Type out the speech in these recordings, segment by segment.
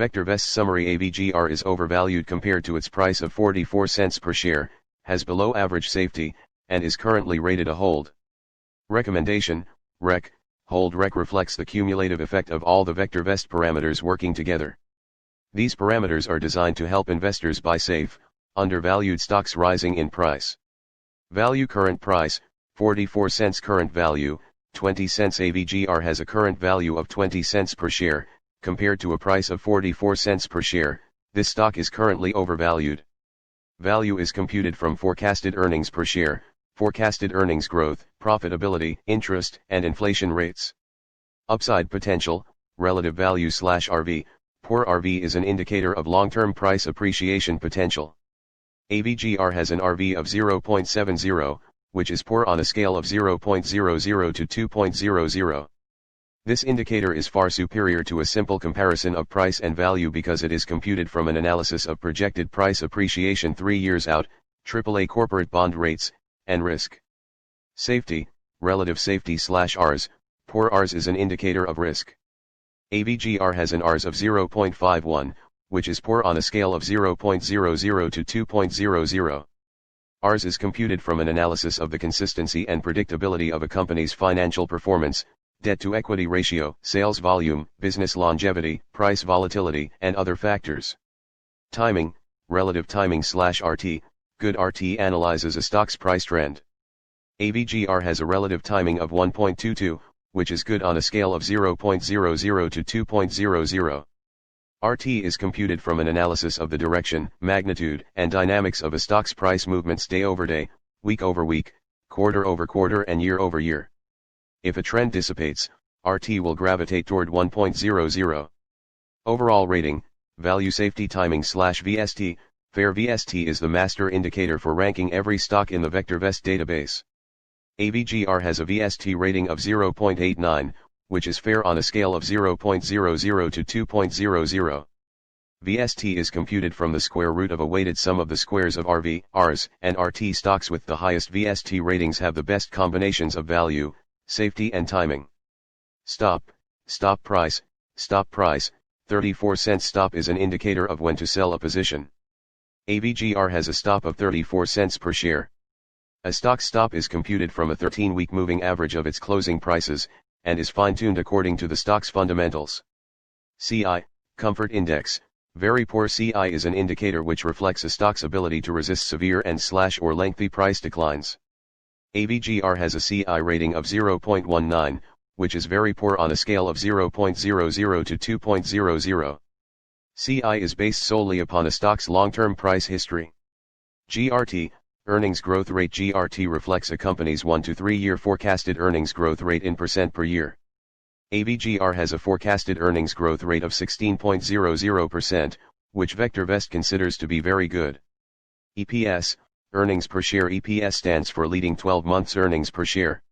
VectorVest's summary AVGR is overvalued compared to its price of 44 cents per share, has below average safety, and is currently rated a hold. Recommendation: REC. Hold REC reflects the cumulative effect of all the VectorVest parameters working together. These parameters are designed to help investors buy safe, undervalued stocks rising in price. Value: current price, 44 cents. Current value, 20 cents. AVGR has a current value of 20 cents per share, compared to a price of 44 cents per share. This stock is currently overvalued. Value is computed from forecasted earnings per share, forecasted earnings growth, profitability, interest, and inflation rates. Upside potential, relative value/RV. Poor RV is an indicator of long-term price appreciation potential. AVGR has an RV of 0.70, which is poor on a scale of 0.00 to 2.00. This indicator is far superior to a simple comparison of price and value because it is computed from an analysis of projected price appreciation 3 years out, AAA corporate bond rates, and risk. Safety, relative safety/RS. Poor RS is an indicator of risk. AVGR has an RS of 0.51, which is poor on a scale of 0.00 to 2.00. RS is computed from an analysis of the consistency and predictability of a company's financial performance, debt-to-equity ratio, sales volume, business longevity, price volatility, and other factors. Timing, relative timing/RT. Good RT analyzes a stock's price trend. AVGR has a relative timing of 1.22, which is good on a scale of 0.00 to 2.00. RT is computed from an analysis of the direction, magnitude, and dynamics of a stock's price movements day over day, week over week, quarter over quarter, and year over year. If a trend dissipates, RT will gravitate toward 1.00. Overall rating, value safety timing/VST. Fair VST is the master indicator for ranking every stock in the VectorVest database. AVGR has a VST rating of 0.89, which is fair on a scale of 0.00 to 2.00. VST is computed from the square root of a weighted sum of the squares of RV, RS, and RT. Stocks with the highest VST ratings have the best combinations of value, safety, and timing. Stop price, 34 cents. Stop is an indicator of when to sell a position. AVGR has a stop of 34 cents per share. A stock's stop is computed from a 13-week moving average of its closing prices, and is fine-tuned according to the stock's fundamentals. CI, Comfort Index. Very poor CI is an indicator which reflects a stock's ability to resist severe and/or lengthy price declines. AVGR has a CI rating of 0.19, which is very poor on a scale of 0.00 to 2.00. CI is based solely upon a stock's long-term price history. GRT, Earnings Growth Rate. GRT reflects a company's 1 to 3 year forecasted earnings growth rate in percent per year. AVGR has a forecasted earnings growth rate of 16.00%, which VectorVest considers to be very good. EPS, Earnings per share. EPS stands for leading 12 months earnings per share.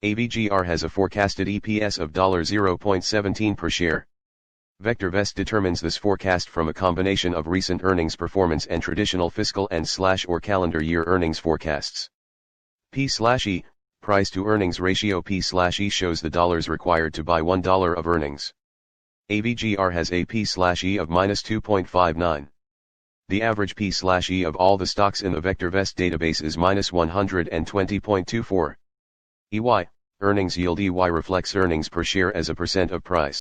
AVGR has a forecasted EPS of $0.17 per share. VectorVest determines this forecast from a combination of recent earnings performance and traditional fiscal and/or calendar year earnings forecasts. P/E, price to earnings ratio. P/E shows the dollars required to buy $1 of earnings. AVGR has a P/E of -2.59. The average P/E of all the stocks in the VectorVest database is -120.24. EY, earnings yield. EY reflects earnings per share as a percent of price.